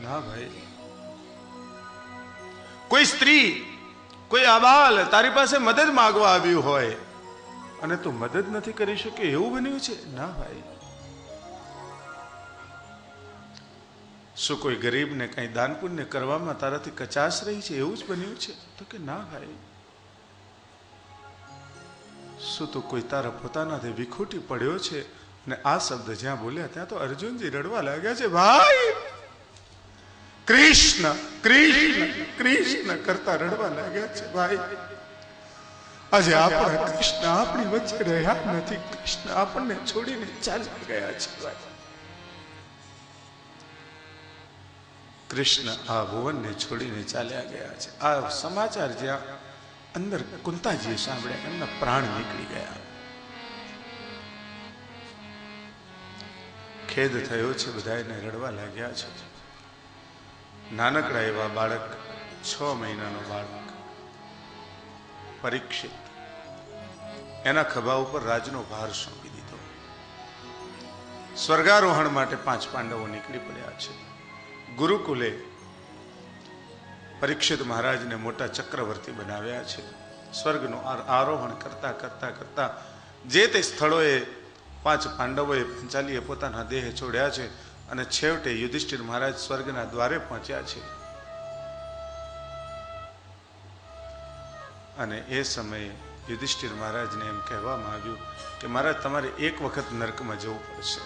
ના ભાઈ, કોઈ સ્ત્રી, કોઈ આબાલ તારી પાસે મદદ માંગવા આવ્યું હોય અને તું મદદ નથી કરી શકે એવું બન્યું છે? ના ભાઈ. શું કોઈ ગરીબને કઈ દાન પુણ્ય કરવામાં તારાથી કચાશ રહી છે એવું જ બન્યું છે? તો કે ના ભાઈ. શું તો કોઈ તારા પોતાનાથી વિખૂટી પડ્યો છે? અને આ શબ્દ જ્યાં બોલ્યા ત્યાં તો અર્જુનજી રડવા લાગ્યા છે. ભાઈ કૃષ્ણ કૃષ્ણ કૃષ્ણ કરતા રડવા લાગ્યા છે. ભાઈ આજે આપણા કૃષ્ણ આપણી વચ્ચે રહ્યા નથી. કૃષ્ણ આપણને છોડીને ચાલી ગયા છે. ભાઈ કૃષ્ણ આ ભુવનને છોડીને ચાલ્યા ગયા છે. આ સમાચાર જ્યાં અંદર કુંતાજીએ સાંભળ્યા, એમના પ્રાણ નીકળી ગયા. ખેદ થયો છે, બધાને રડવા લાગ્યા છે. નાનકડા એવા બાળક, 6 મહિનાનો બાળક પરીક્ષિત, એના ખભા ઉપર રાજનો ભાર સોંપી દીધો. સ્વર્ગારોહણ માટે 5 પાંડવો નીકળી પડ્યા છે. ગુરુકુલે પરીક્ષિત મહારાજને મોટા ચક્રવર્તી બનાવ્યા છે. સ્વર્ગનું આરોહણ કરતા કરતા કરતા જે તે સ્થળોએ 5 પાંડવોએ પંચાલીએ પોતાના દેહ છોડ્યા છે અને છેવટે યુધિષ્ઠિર મહારાજ સ્વર્ગના દ્વારે પહોંચ્યા છે. અને એ સમયે યુધિષ્ઠિર મહારાજને એમ કહેવામાં આવ્યું કે મહારાજ તમારે એક વખત નરકમાં જવું પડશે.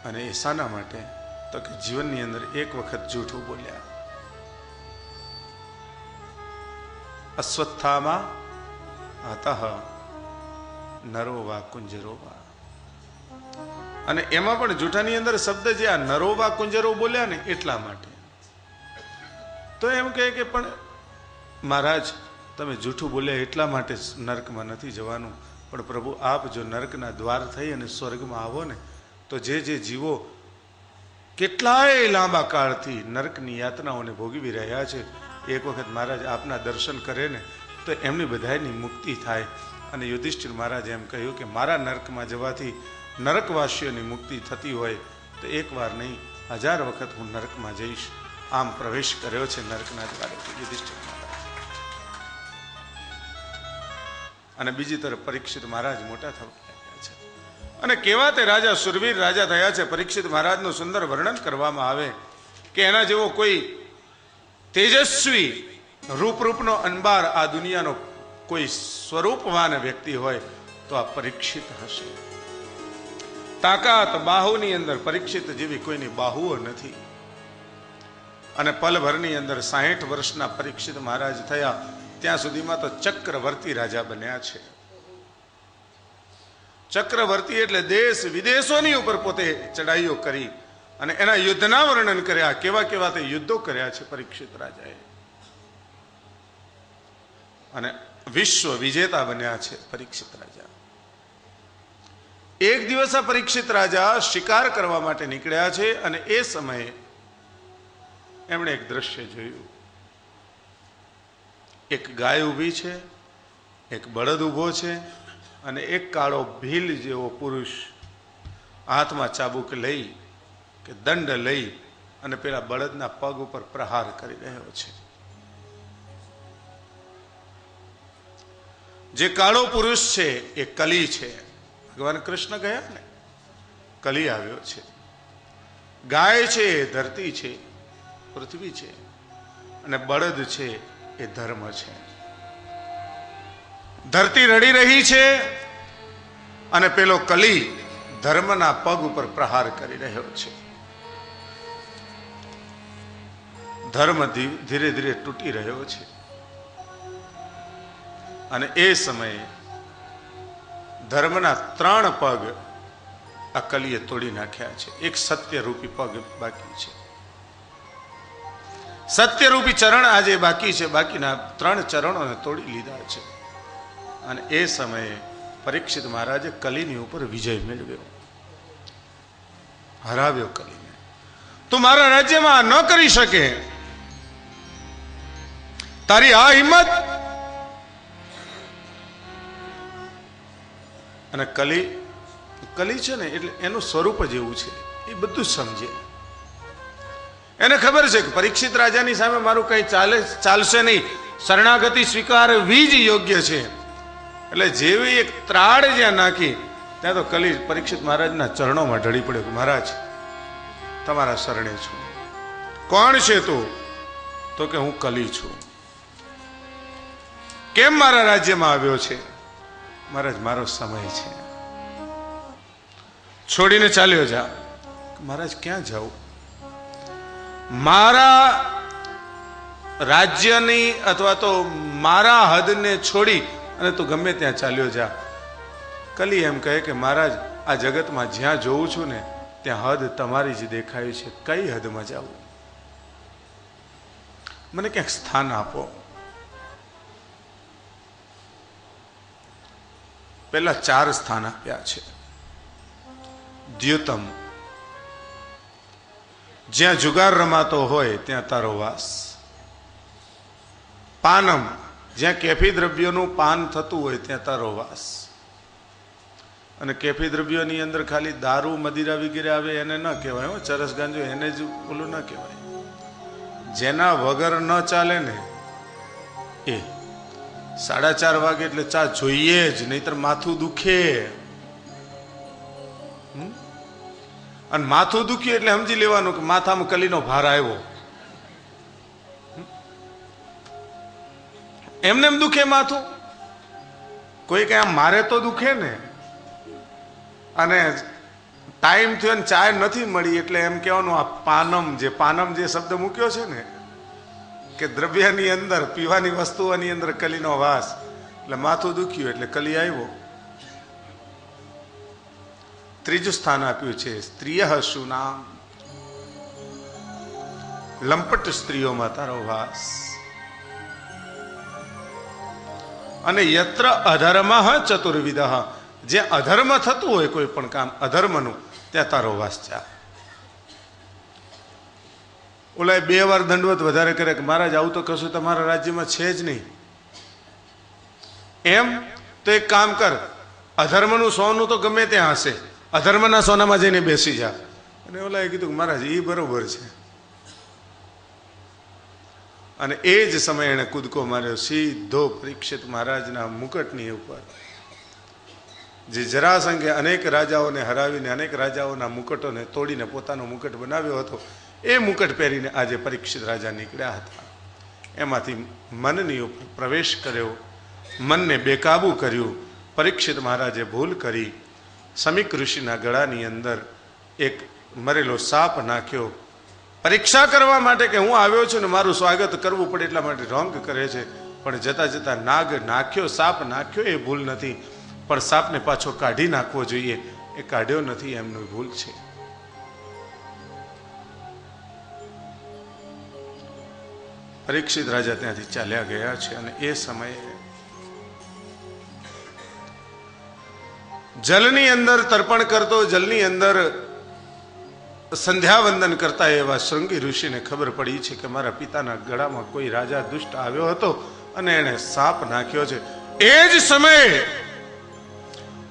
અને એ શાના માટે? તો કે જીવનની અંદર એક વખત જૂઠું બોલ્યા. અશ્વત્થામા અતઃ નરોવા કુંજરોવા. અને એમાં પણ જૂઠાની અંદર શબ્દ જે આ નરોવા કુંજરો બોલ્યા ને એટલા માટે. તો એમ કહે કે પણ મહારાજ તમે જૂઠું બોલ્યા એટલા માટે નર્કમાં નથી જવાનું, પણ પ્રભુ આપ જો નર્કના દ્વાર થઈ અને સ્વર્ગમાં આવો ને તો જે જે જીવો કેટલાય લાંબા કાળથી નર્કની યાતનાઓને ભોગવી રહ્યા છે, એક વખત મહારાજ આપના દર્શન કરે ને તો એમની બધાની મુક્તિ થાય. અને યુધિષ્ઠિર મહારાજે એમ કહ્યું કે મારા નર્કમાં જવાથી નરકવાસીઓની મુક્તિ થતી હોય તો એક વાર નહીં 1000 વખત હું નર્કમાં જઈશ. આમ પ્રવેશ કર્યો છે નર્કના દ્વારે યુધિષ્ઠિર મહારાજ. અને બીજી તરફ પરીક્ષિત મહારાજ મોટા થવા લાગ્યા છે. અને કેવા તે રાજા સુરવીર રાજા થયા છે. પરીક્ષિત મહારાજનું સુંદર વર્ણન કરવામાં આવે કે એના જેવો કોઈ તેજસ્વી રૂપનો અંબાર આ દુનિયાનો કોઈ સ્વરૂપવાન વ્યક્તિ હોય તો આ પરીક્ષિત હશે. તાકાત બાહુની અંદર પરીક્ષિત જેવી કોઈની બાહુઓ નથી. અને પલભરની અંદર 60 વર્ષના પરીક્ષિત મહારાજ થયા ત્યાં સુધીમાં તો ચક્રવર્તી રાજા બન્યા છે. ચક્રવર્તી એટલે દેશ વિદેશોની ઉપર પોતે ચડાઈઓ કરી અને એના યુદ્ધના વર્ણન કર્યા. કેવા કેવા તે યુદ્ધો કર્યા છે પરીક્ષિત રાજાએ. અને વિશ્વ વિજેતા બન્યા છે પરીક્ષિત રાજા. એક દિવસ આ પરીક્ષિત રાજા શિકાર કરવા માટે નીકળ્યા છે અને એ સમયે એમણે એક દ્રશ્ય જોયું. એક ગાય ઊભી છે, એક બળદ ઊભો છે અને એક કાળો ભીલ જેવો પુરુષ હાથમાં ચાબુક લઈ કે દંડ લઈ અને પેલા બળદના પગ ઉપર પ્રહાર કરી રહ્યો છે. જે કાળો પુરુષ છે એ કલી છે. ભગવાન કૃષ્ણ ગયા ને કલી આવ્યો છે. ગાય છે એ ધરતી છે, પૃથ્વી છે, અને બળદ છે એ ધર્મ છે. ધરતી રડી રહી છે અને પેલો કલી ધર્મના પગ ઉપર પ્રહાર કરી રહ્યો છે. ધર્મ ધીરે ધીરે તૂટી રહ્યો છે. અને એ સમયે ધર્મના 3 પગ આ કલીએ તોડી નાખ્યા છે. એક સત્યરૂપી પગ બાકી છે. સત્યરૂપી ચરણ આજે બાકી છે. બાકીના 3 ચરણોને તોડી લીધા છે. અને એ સમયે પરીક્ષિત મહારાજે કલીની ઉપર વિજય મેળવ્યો, હરાવ્યો કલીને. તું મારા રાજ્યમાં ન કરી શકે, તારી આ હિંમત. અને કલી કલી છે ને એટલે એનું સ્વરૂપ જ એવું છે, એ બધું જ સમજે. એને ખબર છે કે પરીક્ષિત રાજાની સામે મારું કંઈ ચાલશે નહીં, શરણાગતિ સ્વીકારવી જ યોગ્ય છે. એટલે જેવી એક ત્રાડ જ્યાં નાખી ત્યાં તો કલી પરીક્ષિત મહારાજના ચરણોમાં ઢળી પડ્યો કે મહારાજ તમારા શરણે છું. કોણ છે તું? તો કે હું કલી છું. કેમ મારા રાજ્યમાં આવ્યો છે? મહારાજ મારો સમય છે, છોડીને ચાલ્યો જા. મહારાજ ક્યાં જાઉં? મારા રાજ્યની અથવા તો મારા હદને છોડી અને તું ગમે ત્યાં ચાલ્યો જા. કલી એમ કહે કે મહારાજ આ જગતમાં જ્યાં જોઉં છું ને ત્યાં હદ તમારી જ દેખાય છે. કઈ હદમાં જાઉં? મને ક્યાંક સ્થાન આપો. પેલા 4 સ્થાન આપ્યા છે. દ્યુતમ, જ્યાં જુગાર રમાતો હોય ત્યાં તારો વાસ. પાનમ, જ્યાં કેફી દ્રવ્યોનું પાન થતું હોય ત્યાં તારો વાસ. અને કેફી દ્રવ્યોની અંદર ખાલી દારૂ મદિરા વગેરે આવે એને ન કહેવાય, ચરસ ગાંજો એને જ ઓલું ન કહેવાય. જેના વગર ન ચાલે ને એ 4:30 વાગે એટલે ચા જોઈએ જ, નહીતર માથું દુખે. અને માથું દુખ્યું એટલે સમજી લેવાનું કે માથામાં કલીનો ભાર આવ્યો. એમને એમ દુખે માથું? કોઈ કઈ આમ મારે તો દુખે ને. અને ટાઈમ થયો ને ચાય નથી મળી એટલે એમ કહેવાનું આ પાનમ જે શબ્દ મૂક્યો છે ને કે દ્રવ્યની અંદર પીવાની વસ્તુઓની અંદર કલીનો વાસ, એટલે માથું દુખ્યું એટલે કલી આવ્યો. ત્રીજું સ્થાન આપ્યું છે સ્ત્રીય શું નામ, લંપટ સ્ત્રીઓમાં તારો વાસ. અને યત્ર અધર્મ ચતુર્વિધ, જ્યાં અધર્મ થતું હોય કોઈ પણ કામ અધર્મનું ત્યાં તારો વાસ જા. ઓલા 2 વાર દંડવત વધારે કરે કે મહારાજ આવું તો કશું તમારા રાજ્યમાં છે જ નહીં. એમ તો એક કામ કર, અધર્મનું સોનું તો ગમે ત્યાં હશે, અધર્મના સોનામાં જઈને બેસી જા. અને ઓલાએ કીધું કે મહારાજ એ બરોબર છે. અને એ જ સમયે એને કૂદકો માર્યો સીધો પરીક્ષિત મહારાજના મુકટની ઉપર. જે જરાસંઘે અનેક રાજાઓને હરાવીને અનેક રાજાઓના મુકટોને તોડીને પોતાનો મુકટ બનાવ્યો હતો, એ મુકટ પહેરીને આજે પરીક્ષિત રાજા નીકળ્યા હતા. એમાંથી મનની ઉપર પ્રવેશ કર્યો, મનને બેકાબુ કર્યું. પરીક્ષિત મહારાજે ભૂલ કરી, સમીક ઋષિના ગળાની અંદર એક મરેલો સાપ નાખ્યો. પરીક્ષા કરવા માટે કે હું આવ્યો છું ને મારું સ્વાગત કરવું પડે એટલા માટે રોંગ કરે છે. પણ જતા જતા નાગ નાખ્યો, સાપ નાખ્યો એ ભૂલ નથી, પણ સાપને પાછો કાઢી નાખવો જોઈએ, એ કાઢ્યો નથી, એમનું ભૂલ છે. પરીક્ષિત રાજા ત્યાંથી ચાલ્યા ગયા છે. અને એ સમયે જલની અંદર તર્પણ કરતો, જલની અંદર સંધ્યા વંદન કરતા એવા શૃંગી ઋષિને ખબર પડી છે કે મારા પિતાના ગળામાં કોઈ રાજા દુષ્ટ આવ્યો હતો અને એને સાપ નાખ્યો છે. એ જ સમયે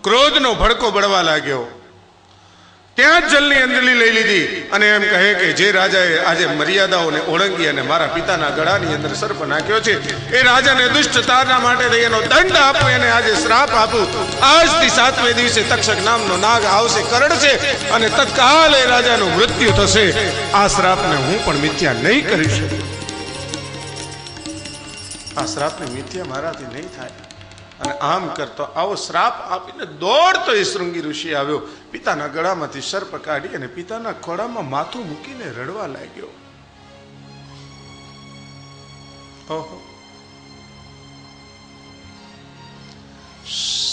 ક્રોધનો ભડકો બળવા લાગ્યો. ત્યાં જ જલની અંજલિ લઈ લીધી અને એમ કહે કે જે રાજાએ આજે મર્યાદાઓને ઓળંગી અને મારા પિતાના ગળાની અંદર સર્પ નાખ્યો છે, એ રાજાને દુષ્ટતાના માટે થઈ એનો દંડ આપો, એને આજે શ્રાપ આપું. આજથી 7મે દિવસે તક્ષક નામનો નાગ આવશે, કરડશે અને તત્કાલ એ રાજાનું મૃત્યુ થશે. આ શ્રાપને હું પણ મિથ્યા નહીં કરી શકું. આ શ્રાપને મિથ્યા મારાથી નહીં થાય. અને આમ કરતો આવો શ્રાપ આપીને દોડતો એ શૃંગી ઋષિ આવ્યો, પિતાના ગળામાંથી સર્પ કાઢી અને પિતાના ખોળામાં માથું મૂકીને રડવા લાગ્યો. ઓહો!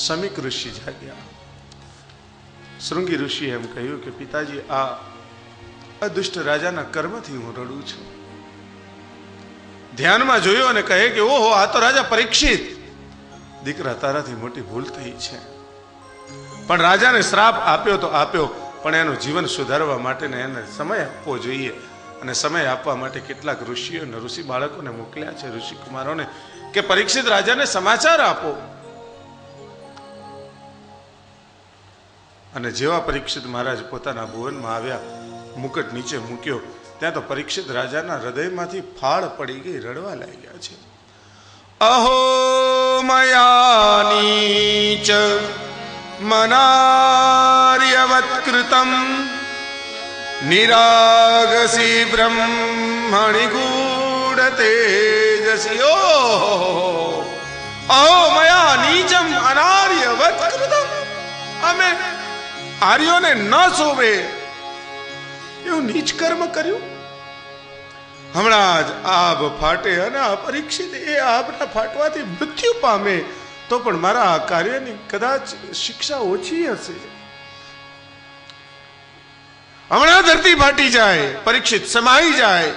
સમીક ઋષિ જાગ્યા. શૃંગી ઋષિએ એમ કહ્યું કે પિતાજી, આ અદુષ્ટ રાજાના કર્મથી હું રડું છું. ધ્યાનમાં જોયો અને કહે કે ઓહો, આ તો રાજા પરીક્ષિત. દીકરા, તારાથી મોટી ભૂલ થઈ છે, પણ રાજાને શ્રાપ આપ્યો તો આપ્યો, પણ એનું જીવન સુધારવા માટે એને સમય આપવો જોઈએ. અને સમય આપવા માટે કેટલાક ઋષિઓને, ઋષિ બાળકોને મોકલ્યા છે, ઋષિ કુમારોને, કે પરીક્ષિત રાજાને સમાચાર આપો. અને જેવા પરીક્ષિત મહારાજ પોતાના ભુવનમાં આવ્યા, મુકટ નીચે મૂક્યો, ત્યાં તો પરીક્ષિત રાજાના હૃદયમાંથી ફાળ પડી ગઈ, રડવા લાગ્યા છે. અહો મયાનીચ મનાર્યવત્કૃતમ નિરાગસી બ્રહ્મણિ ગૂઢ તેજસી. અહો મયા નીચમ અનાર્યવત્કૃતમ. અમે આર્યોને ન શોભે એવું નીચ કર્મ કર્યું. હમણાં જ આભ ફાટે અને આ પરીક્ષિત એ આભના ફાટવાથી મૃત્યુ પામે તો પણ મારા આ કાર્યની કદાચ શિક્ષા ઓછી હશે. હમણાં ધરતી ફાટી જાય, પરીક્ષિત સમાઈ જાય.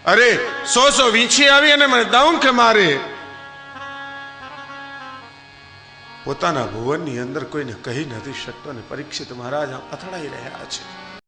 અરે 100 વીંછી આવી અને મને દંખ મારે. પોતાના ભુવનની અંદર કોઈને કહી નથી શકતો અને પરીક્ષિત મહારાજ અથડાઈ રહ્યા છે.